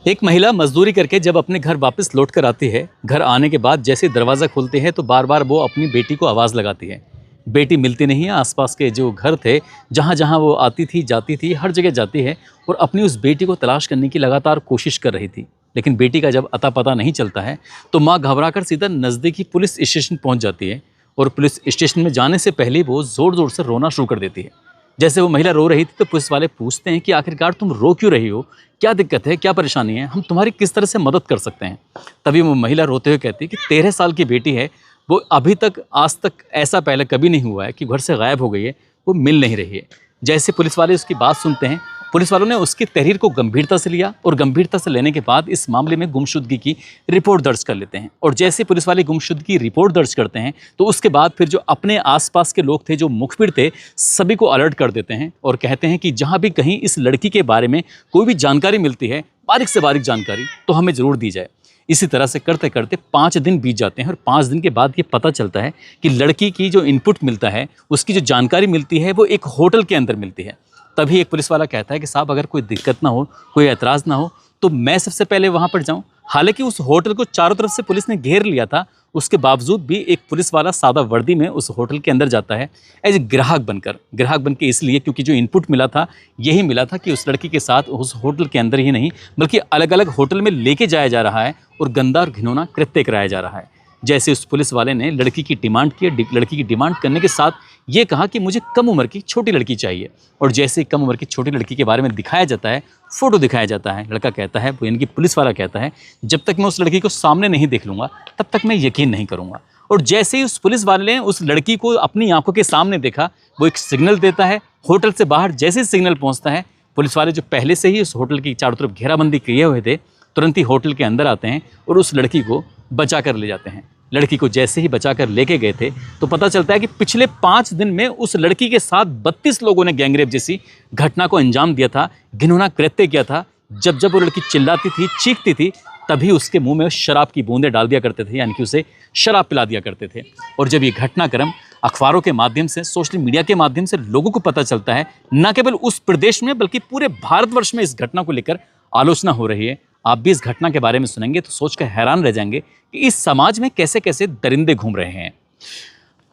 एक महिला मजदूरी करके जब अपने घर वापस लौट कर आती है, घर आने के बाद जैसे दरवाज़ा खोलती है तो बार बार वो अपनी बेटी को आवाज़ लगाती है। बेटी मिलती नहीं है। आसपास के जो घर थे, जहाँ जहाँ वो आती थी जाती थी, हर जगह जाती है और अपनी उस बेटी को तलाश करने की लगातार कोशिश कर रही थी। लेकिन बेटी का जब अता पता नहीं चलता है तो माँ घबराकर सीधा नज़दीकी पुलिस स्टेशन पहुँच जाती है और पुलिस स्टेशन में जाने से पहले वो ज़ोर ज़ोर से रोना शुरू कर देती है। जैसे वो महिला रो रही थी तो पुलिस वाले पूछते हैं कि आखिरकार तुम रो क्यों रही हो, क्या दिक्कत है, क्या परेशानी है, हम तुम्हारी किस तरह से मदद कर सकते हैं। तभी वो महिला रोते हुए कहती है कि 13 साल की बेटी है, वो अभी तक आज तक ऐसा पहले कभी नहीं हुआ है कि घर से गायब हो गई है, वो मिल नहीं रही है। जैसे पुलिस वाले उसकी बात सुनते हैं, पुलिस वालों ने उसकी तहरीर को गंभीरता से लिया और गंभीरता से लेने के बाद इस मामले में गुमशुदगी की रिपोर्ट दर्ज कर लेते हैं। और जैसे पुलिस वाले गुमशुदगी की रिपोर्ट दर्ज करते हैं तो उसके बाद फिर जो अपने आसपास के लोग थे, जो मुखबिर थे, सभी को अलर्ट कर देते हैं और कहते हैं कि जहाँ भी कहीं इस लड़की के बारे में कोई भी जानकारी मिलती है, बारीक से बारीक जानकारी, तो हमें ज़रूर दी जाए। इसी तरह से करते करते 5 दिन बीत जाते हैं और 5 दिन के बाद ये पता चलता है कि लड़की की जो इनपुट मिलता है, उसकी जो जानकारी मिलती है, वो एक होटल के अंदर मिलती है। तभी एक पुलिस वाला कहता है कि साहब, अगर कोई दिक्कत ना हो, कोई ऐतराज़ ना हो, तो मैं सबसे पहले वहाँ पर जाऊँ। हालांकि उस होटल को चारों तरफ से पुलिस ने घेर लिया था, उसके बावजूद भी एक पुलिस वाला सादा वर्दी में उस होटल के अंदर जाता है एज ग्राहक बन के इसलिए क्योंकि जो इनपुट मिला था, यही मिला था कि उस लड़की के साथ उस होटल के अंदर ही नहीं बल्कि अलग अलग होटल में लेके जाया जा रहा है और गंदा और घिनौना कृत्य कराया जा रहा है। जैसे उस पुलिस वाले ने लड़की की डिमांड की, लड़की की डिमांड करने के साथ ये कहा कि मुझे कम उम्र की छोटी लड़की चाहिए। और जैसे ही कम उम्र की छोटी लड़की के बारे में दिखाया जाता है, फ़ोटो दिखाया जाता है, लड़का कहता है, वो यानी कि पुलिस वाला कहता है, जब तक मैं उस लड़की को सामने नहीं देख लूँगा तब तक मैं यकीन नहीं करूँगा। और जैसे ही उस पुलिस वाले ने उस लड़की को अपनी आंखों के सामने देखा, वो एक सिग्नल देता है। होटल से बाहर जैसे ही सिग्नल पहुँचता है, पुलिस वाले जो पहले से ही उस होटल की चारों तरफ घेराबंदी किए हुए थे, तुरंत ही होटल के अंदर आते हैं और उस लड़की को बचा कर ले जाते हैं। लड़की को जैसे ही बचा कर लेके गए थे तो पता चलता है कि पिछले 5 दिन में उस लड़की के साथ 32 लोगों ने गैंगरेप जैसी घटना को अंजाम दिया था, घिनौना कृत्य किया था। जब जब वो लड़की चिल्लाती थी, चीखती थी, तभी उसके मुंह में शराब की बूंदें डाल दिया करते थे, यानी कि उसे शराब पिला दिया करते थे। और जब ये घटनाक्रम अखबारों के माध्यम से, सोशल मीडिया के माध्यम से लोगों को पता चलता है, न केवल उस प्रदेश में बल्कि पूरे भारतवर्ष में इस घटना को लेकर आलोचना हो रही है। आप भी इस घटना के बारे में सुनेंगे तो सोचकर हैरान रह जाएंगे कि इस समाज में कैसे कैसे दरिंदे घूम रहे हैं।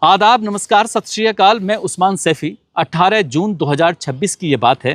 आदाब, नमस्कार, सत श्री अकाल। मैं उस्मान सैफी। 18 जून 2026 की ये बात है।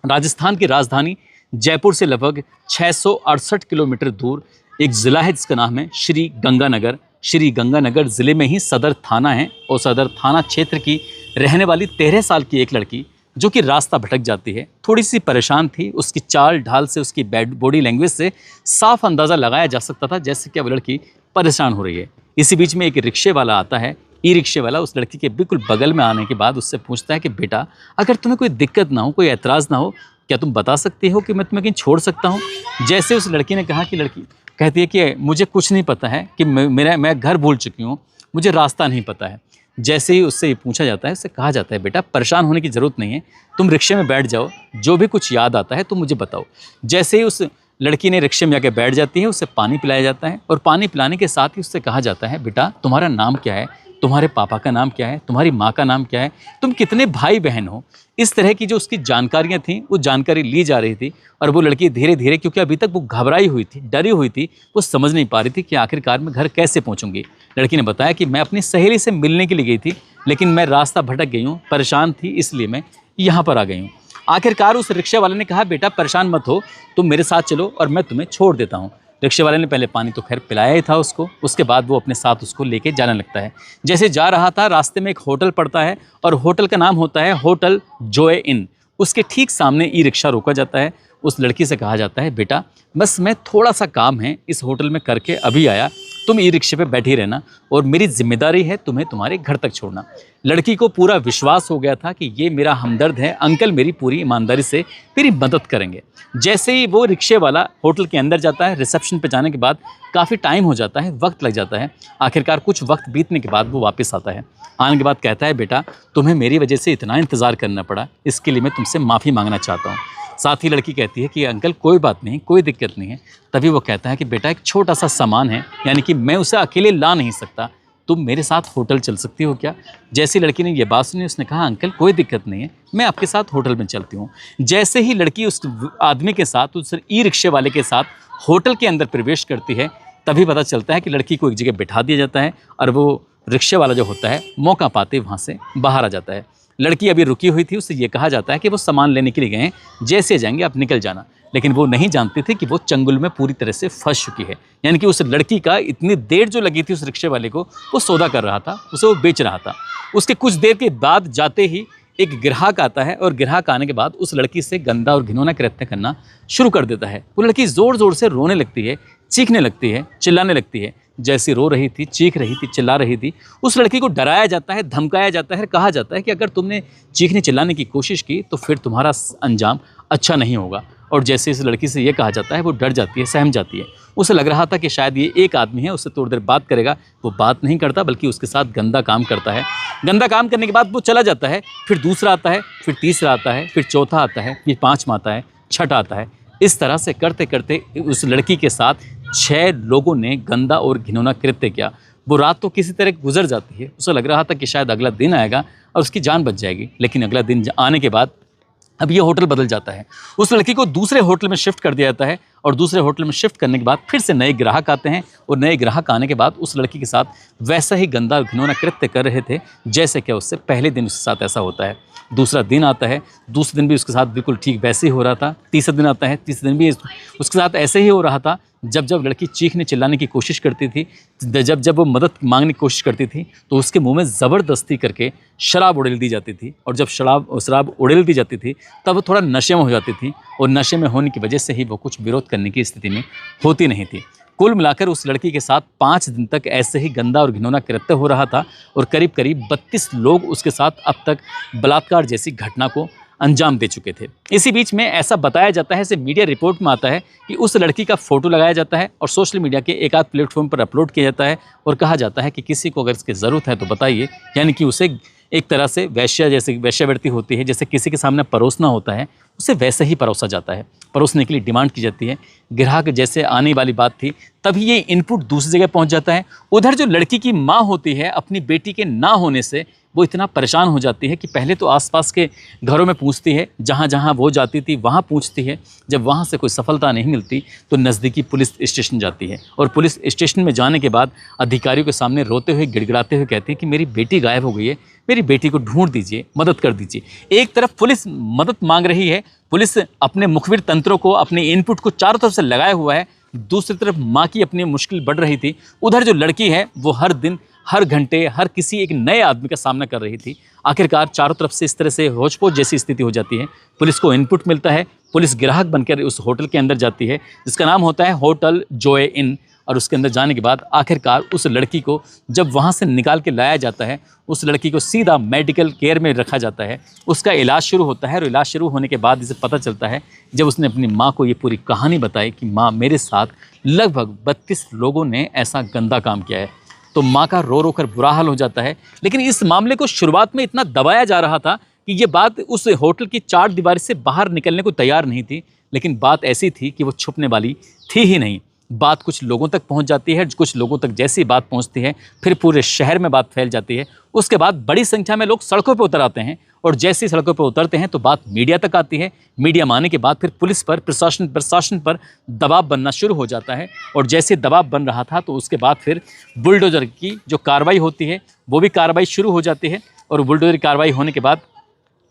राजस्थान की राजधानी जयपुर से लगभग 668 किलोमीटर दूर एक ज़िला है जिसका नाम है श्री गंगानगर। श्री गंगानगर ज़िले में ही सदर थाना है और सदर थाना क्षेत्र की रहने वाली 13 साल की एक लड़की जो कि रास्ता भटक जाती है, थोड़ी सी परेशान थी। उसकी चाल ढाल से, उसकी बॉडी लैंग्वेज से साफ अंदाज़ा लगाया जा सकता था जैसे कि वो लड़की परेशान हो रही है। इसी बीच में एक रिक्शे वाला आता है। ई रिक्शे वाला उस लड़की के बिल्कुल बगल में आने के बाद उससे पूछता है कि बेटा, अगर तुम्हें कोई दिक्कत ना हो, कोई ऐतराज़ ना हो, क्या तुम बता सकती हो कि मैं तुम्हें कहीं छोड़ सकता हूँ। जैसे उस लड़की ने कहा कि लड़की कहती है कि मुझे कुछ नहीं पता है, कि मैं घर भूल चुकी हूँ, मुझे रास्ता नहीं पता है। जैसे ही उससे ये पूछा जाता है, उससे कहा जाता है, बेटा परेशान होने की ज़रूरत नहीं है, तुम रिक्शे में बैठ जाओ, जो भी कुछ याद आता है तुम मुझे बताओ। जैसे ही उस लड़की ने रिक्शे में जाकर बैठ जाती है, उससे पानी पिलाया जाता है और पानी पिलाने के साथ ही उससे कहा जाता है, बेटा तुम्हारा नाम क्या है, तुम्हारे पापा का नाम क्या है, तुम्हारी माँ का नाम क्या है, तुम कितने भाई बहन हो। इस तरह की जो उसकी जानकारियाँ थीं, वो जानकारी ली जा रही थी। और वो लड़की धीरे धीरे, क्योंकि अभी तक वो घबराई हुई थी, डरी हुई थी, वो समझ नहीं पा रही थी कि आखिरकार मैं घर कैसे पहुँचूंगी। लड़की ने बताया कि मैं अपनी सहेली से मिलने के लिए गई थी, लेकिन मैं रास्ता भटक गई हूँ, परेशान थी, इसलिए मैं यहाँ पर आ गई हूँ। आखिरकार उस रिक्शे वाले ने कहा, बेटा परेशान मत हो, तुम मेरे साथ चलो और मैं तुम्हें छोड़ देता हूँ। रिक्शे वाले ने पहले पानी तो खैर पिलाया ही था उसको, उसके बाद वो अपने साथ उसको लेके जाने लगता है। जैसे जा रहा था, रास्ते में एक होटल पड़ता है और होटल का नाम होता है होटल जॉय इन। उसके ठीक सामने ई रिक्शा रोका जाता है। उस लड़की से कहा जाता है, बेटा बस मैं थोड़ा सा काम है इस होटल में करके अभी आया, तुम ई रिक्शे पे बैठी रहना और मेरी जिम्मेदारी है तुम्हें तुम्हारे घर तक छोड़ना। लड़की को पूरा विश्वास हो गया था कि ये मेरा हमदर्द है, अंकल मेरी पूरी ईमानदारी से मेरी मदद करेंगे। जैसे ही वो रिक्शे वाला होटल के अंदर जाता है, रिसेप्शन पे जाने के बाद काफ़ी टाइम हो जाता है, वक्त लग जाता है। आखिरकार कुछ वक्त बीतने के बाद वो वापस आता है। आने के बाद कहता है, बेटा तुम्हें मेरी वजह से इतना इंतज़ार करना पड़ा, इसके लिए मैं तुमसे माफ़ी मांगना चाहता हूँ। साथ ही लड़की कहती है कि अंकल कोई बात नहीं, कोई दिक्कत नहीं है। तभी वो कहता है कि बेटा एक छोटा सा सामान है, यानी कि मैं उसे अकेले ला नहीं सकता, तुम मेरे साथ होटल चल सकती हो क्या? जैसी लड़की ने ये बात सुनी उसने कहा अंकल कोई दिक्कत नहीं है, मैं आपके साथ होटल में चलती हूँ। जैसे ही लड़की उस आदमी के साथ, उस ई रिक्शे वाले के साथ होटल के अंदर प्रवेश करती है, तभी पता चलता है कि लड़की को एक जगह बिठा दिया जाता है और वो रिक्शे वाला जो होता है मौका पाते वहाँ से बाहर आ जाता है। लड़की अभी रुकी हुई थी, उससे ये कहा जाता है कि वो सामान लेने के लिए गए हैं, जैसे जाएंगे आप निकल जाना। लेकिन वो नहीं जानती थी कि वो चंगुल में पूरी तरह से फंस चुकी है। यानी कि उस लड़की का इतनी देर जो लगी थी उस रिक्शे वाले को, वो सौदा कर रहा था, उसे वो बेच रहा था। उसके कुछ देर के बाद जाते ही एक ग्राहक आता है और ग्राहक आने के बाद उस लड़की से गंदा और घिनौना कृत्य करना शुरू कर देता है। वो लड़की ज़ोर ज़ोर से रोने लगती है, चीखने लगती है, चिल्लाने लगती है। जैसी रो रही थी, चीख रही थी, चिल्ला रही थी, उस लड़की को डराया जाता है, धमकाया जाता है, कहा जाता है कि अगर तुमने चीखने चिल्लाने की कोशिश की तो फिर तुम्हारा अंजाम अच्छा नहीं होगा। और जैसे इस लड़की से ये कहा जाता है वो डर जाती है, सहम जाती है। उसे लग रहा था कि शायद ये एक आदमी है, उससे थोड़ी देर बात करेगा। वो बात नहीं करता बल्कि उसके साथ गंदा काम करता है। गंदा काम करने के बाद वो चला जाता है। फिर दूसरा आता है, फिर तीसरा आता है, फिर चौथा आता है, फिर पाँचवा आता है, छठा आता है। इस तरह से करते करते उस लड़की के साथ 6 लोगों ने गंदा और घिनौना कृत्य किया। वो रात तो किसी तरह गुजर जाती है। उसे लग रहा था कि शायद अगला दिन आएगा और उसकी जान बच जाएगी। लेकिन अगला दिन आने के बाद अब ये होटल बदल जाता है। उस लड़की को दूसरे होटल में शिफ्ट कर दिया जाता है और दूसरे होटल में शिफ्ट करने के बाद फिर से नए ग्राहक आते हैं और नए ग्राहक आने के बाद उस लड़की के साथ वैसा ही गंदा और घिनौना कृत्य कर रहे थे जैसे कि उससे पहले दिन उसके साथ ऐसा होता है। दूसरा दिन आता है, दूसरे दिन भी उसके साथ बिल्कुल ठीक वैसे ही हो रहा था। तीसरा दिन आता है, तीसरे दिन भी उसके साथ ऐसे ही हो रहा था। जब जब लड़की चीखने चिल्लाने की कोशिश करती थी, जब जब वो मदद मांगने की कोशिश करती थी, तो उसके मुंह में ज़बरदस्ती करके शराब उड़ेल दी जाती थी। और जब शराब उड़ेल दी जाती थी तब वो थोड़ा नशे में हो जाती थी और नशे में होने की वजह से ही वो कुछ विरोध करने की स्थिति में होती नहीं थी। कुल मिलाकर उस लड़की के साथ 5 दिन तक ऐसे ही गंदा और घिनौना कृत्य हो रहा था और करीब करीब 32 लोग उसके साथ अब तक बलात्कार जैसी घटना को अंजाम दे चुके थे। इसी बीच में ऐसा बताया जाता है, ऐसे मीडिया रिपोर्ट में आता है कि उस लड़की का फ़ोटो लगाया जाता है और सोशल मीडिया के एक आध प्लेटफॉर्म पर अपलोड किया जाता है और कहा जाता है कि किसी को अगर इसकी ज़रूरत है तो बताइए। यानी कि उसे एक तरह से वैश्या जैसे वैश्यावृत्ति होती है, जैसे किसी के सामने परोसना होता है, उसे वैसे ही परोसा जाता है। परोसने के लिए डिमांड की जाती है। ग्राहक जैसे आने वाली बात थी तभी ये इनपुट दूसरी जगह पहुंच जाता है। उधर जो लड़की की माँ होती है, अपनी बेटी के ना होने से वो इतना परेशान हो जाती है कि पहले तो आसपास के घरों में पूछती है, जहाँ जहाँ वो जाती थी वहाँ पूछती है। जब वहाँ से कोई सफलता नहीं मिलती तो नज़दीकी पुलिस स्टेशन जाती है और पुलिस स्टेशन में जाने के बाद अधिकारियों के सामने रोते हुए गिड़गिड़ाते हुए कहती है कि मेरी बेटी गायब हो गई है, मेरी बेटी को ढूंढ दीजिए, मदद कर दीजिए। एक तरफ पुलिस मदद मांग रही है, पुलिस अपने मुखबिर तंत्रों को, अपने इनपुट को चारों तरफ से लगाया हुआ है। दूसरी तरफ माँ की अपनी मुश्किल बढ़ रही थी। उधर जो लड़की है वो हर दिन, हर घंटे, हर किसी एक नए आदमी का सामना कर रही थी। आखिरकार चारों तरफ से इस तरह से होच-पोच जैसी स्थिति हो जाती है। पुलिस को इनपुट मिलता है, पुलिस ग्राहक बनकर उस होटल के अंदर जाती है जिसका नाम होता है होटल जॉय इन। और उसके अंदर जाने के बाद आखिरकार उस लड़की को जब वहाँ से निकाल के लाया जाता है, उस लड़की को सीधा मेडिकल केयर में रखा जाता है। उसका इलाज शुरू होता है और इलाज शुरू होने के बाद इसे पता चलता है, जब उसने अपनी माँ को ये पूरी कहानी बताई कि माँ, मेरे साथ लगभग 32 लोगों ने ऐसा गंदा काम किया है, तो माँ का रो रो कर बुरा हाल हो जाता है। लेकिन इस मामले को शुरुआत में इतना दबाया जा रहा था कि ये बात उस होटल की 4 दीवारी से बाहर निकलने को तैयार नहीं थी। लेकिन बात ऐसी थी कि वो छुपने वाली थी ही नहीं। बात कुछ लोगों तक पहुंच जाती है, कुछ लोगों तक जैसी बात पहुंचती है फिर पूरे शहर में बात फैल जाती है। उसके बाद बड़ी संख्या में लोग सड़कों पर उतर आते हैं और जैसे ही सड़कों पर उतरते हैं तो बात मीडिया तक आती है। मीडिया में आने के बाद फिर पुलिस पर, प्रशासन पर दबाव बनना शुरू हो जाता है और जैसे दबाव बन रहा था तो उसके बाद फिर बुलडोजर की जो कार्रवाई होती है वो भी कार्रवाई शुरू हो जाती है। और बुलडोजर की कार्रवाई होने के बाद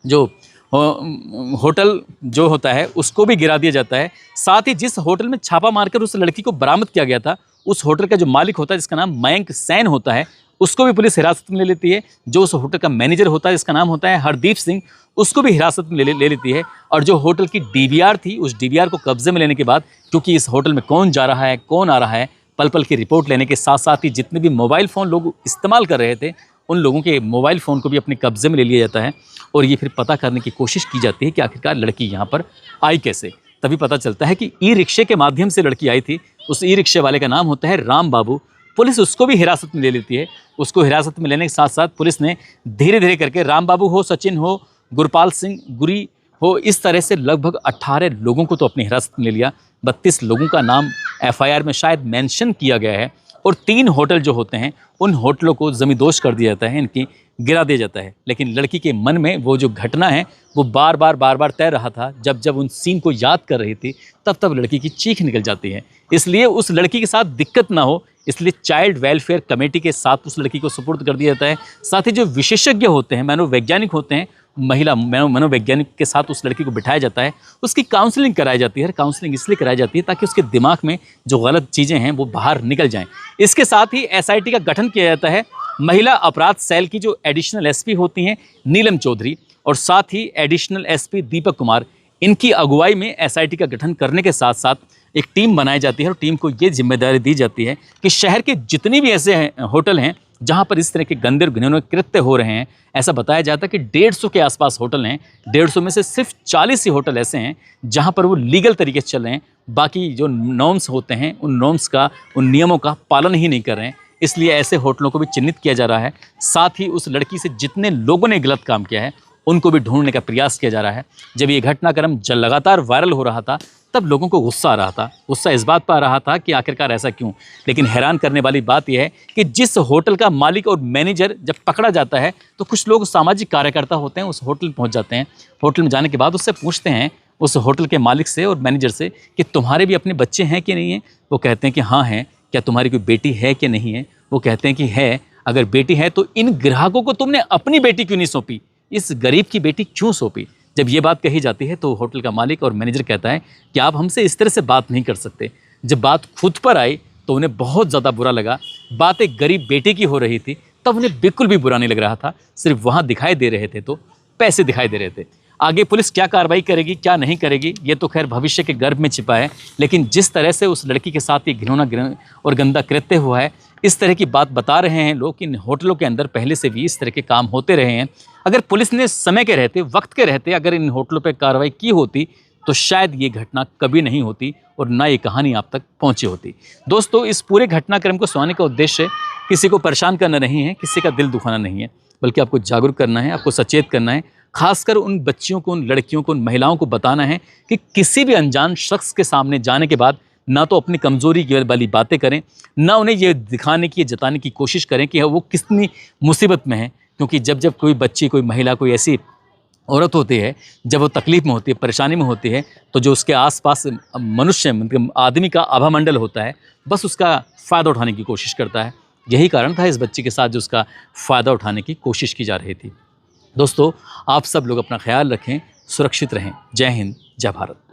जो होटल जो होता है उसको भी गिरा दिया जाता है। साथ ही जिस होटल में छापा मारकर उस लड़की को बरामद किया गया था, उस होटल का जो मालिक होता है जिसका नाम मयंक सैन होता है, उसको भी पुलिस हिरासत में ले लेती है। जो उस होटल का मैनेजर होता है जिसका नाम होता है हरदीप सिंह, उसको भी हिरासत में ले लेती है। और जो होटल की डीवीआर थी, उस डीवीआर को कब्जे में लेने के बाद, क्योंकि इस होटल में कौन जा रहा है, कौन आ रहा है, पल पल की रिपोर्ट लेने के साथ साथ ही जितने भी मोबाइल फ़ोन लोग इस्तेमाल कर रहे थे उन लोगों के मोबाइल फ़ोन को भी अपने कब्जे में ले लिया जाता है। और ये फिर पता करने की कोशिश की जाती है कि आखिरकार लड़की यहाँ पर आई कैसे। तभी पता चलता है कि ई रिक्शे के माध्यम से लड़की आई थी। उस ई रिक्शे वाले का नाम होता है राम बाबू। पुलिस उसको भी हिरासत में ले लेती है। उसको हिरासत में लेने के साथ साथ पुलिस ने धीरे धीरे करके राम बाबू हो, सचिन हो, गुरपाल सिंह गुरी हो, इस तरह से लगभग 18 लोगों को तो अपनी हिरासत में ले लिया। 32 लोगों का नाम एफआईआर में शायद मेंशन किया गया है। और 3 होटल जो होते हैं उन होटलों को ज़मींदोज़ कर दिया जाता है, इनकी गिरा दिया जाता है। लेकिन लड़की के मन में वो जो घटना है वो बार बार तैर रहा था। जब जब उन सीन को याद कर रही थी तब तब लड़की की चीख निकल जाती है। इसलिए उस लड़की के साथ दिक्कत ना हो इसलिए चाइल्ड वेलफेयर कमेटी के साथ उस लड़की को सुपुर्द कर दिया जाता है। साथ ही जो विशेषज्ञ होते हैं, मनोवैज्ञानिक होते हैं, महिला मनोवैज्ञानिक के साथ उस लड़की को बिठाया जाता है, उसकी काउंसलिंग कराई जाती है। काउंसलिंग इसलिए कराई जाती है ताकि उसके दिमाग में जो गलत चीज़ें हैं वो बाहर निकल जाएं। इसके साथ ही एसआईटी का गठन किया जाता है। महिला अपराध सेल की जो एडिशनल एसपी होती हैं नीलम चौधरी और साथ ही एडिशनल एसपी दीपक कुमार, इनकी अगुवाई में एसआईटी का गठन करने के साथ साथ एक टीम बनाई जाती है और टीम को ये जिम्मेदारी दी जाती है कि शहर के जितने भी ऐसे होटल हैं जहां पर इस तरह के गंदे और घिनौने कृत्य हो रहे हैं, ऐसा बताया जाता है कि 150 के आसपास होटल हैं। 150 में से सिर्फ 40 ही होटल ऐसे हैं जहां पर वो लीगल तरीके से चल रहे हैं। बाकी जो नॉर्म्स होते हैं उन नॉर्म्स का, उन नियमों का पालन ही नहीं कर रहे हैं। इसलिए ऐसे होटलों को भी चिन्हित किया जा रहा है। साथ ही उस लड़की से जितने लोगों ने गलत काम किया है उनको भी ढूंढने का प्रयास किया जा रहा है। जब ये घटनाक्रम लगातार वायरल हो रहा था तब लोगों को गुस्सा आ रहा था। गुस्सा इस बात पर आ रहा था कि आखिरकार ऐसा क्यों। लेकिन हैरान करने वाली बात यह है कि जिस होटल का मालिक और मैनेजर जब पकड़ा जाता है तो कुछ लोग सामाजिक कार्यकर्ता होते हैं, उस होटल पहुंच जाते हैं। होटल में जाने के बाद उससे पूछते हैं, उस होटल के मालिक से और मैनेजर से, कि तुम्हारे भी अपने बच्चे हैं कि नहीं हैं। वो कहते हैं कि हाँ हैं। क्या तुम्हारी कोई बेटी है कि नहीं है। वो कहते हैं कि है। अगर बेटी है तो इन ग्राहकों को तुमने अपनी बेटी क्यों नहीं सौंपी, इस गरीब की बेटी क्यों सौंपी। जब ये बात कही जाती है तो होटल का मालिक और मैनेजर कहता है कि आप हमसे इस तरह से बात नहीं कर सकते। जब बात खुद पर आई तो उन्हें बहुत ज़्यादा बुरा लगा। बात एक गरीब बेटे की हो रही थी तब उन्हें बिल्कुल भी बुरा नहीं लग रहा था। सिर्फ वहाँ दिखाई दे रहे थे तो पैसे दिखाई दे रहे थे। आगे पुलिस क्या कार्रवाई करेगी क्या नहीं करेगी ये तो खैर भविष्य के गर्भ में छिपा है। लेकिन जिस तरह से उस लड़की के साथ ये घिनौना और गंदा कृत्य हुआ है, इस तरह की बात बता रहे हैं लोग कि इन होटलों के अंदर पहले से भी इस तरह के काम होते रहे हैं। अगर पुलिस ने समय के रहते, वक्त के रहते अगर इन होटलों पर कार्रवाई की होती तो शायद ये घटना कभी नहीं होती और ना ये कहानी आप तक पहुंची होती। दोस्तों, इस पूरे घटनाक्रम को सुनाने का उद्देश्य किसी को परेशान करना नहीं है, किसी का दिल दुखाना नहीं है, बल्कि आपको जागरूक करना है, आपको सचेत करना है। खासकर उन बच्चियों को, उन लड़कियों को, उन महिलाओं को बताना है कि किसी भी अनजान शख्स के सामने जाने के बाद ना तो अपनी कमज़ोरी वाली बातें करें, ना उन्हें ये दिखाने की, जताने की कोशिश करें कि वो कितनी मुसीबत में है। क्योंकि जब जब कोई बच्ची, कोई महिला, कोई ऐसी औरत होती है, जब वो तकलीफ़ में होती है, परेशानी में होती है, तो जो उसके आसपास मनुष्य, मतलब आदमी का आभामंडल होता है, बस उसका फ़ायदा उठाने की कोशिश करता है। यही कारण था इस बच्ची के साथ जो उसका फ़ायदा उठाने की कोशिश की जा रही थी। दोस्तों, आप सब लोग अपना ख्याल रखें, सुरक्षित रहें। जय हिंद, जय भारत।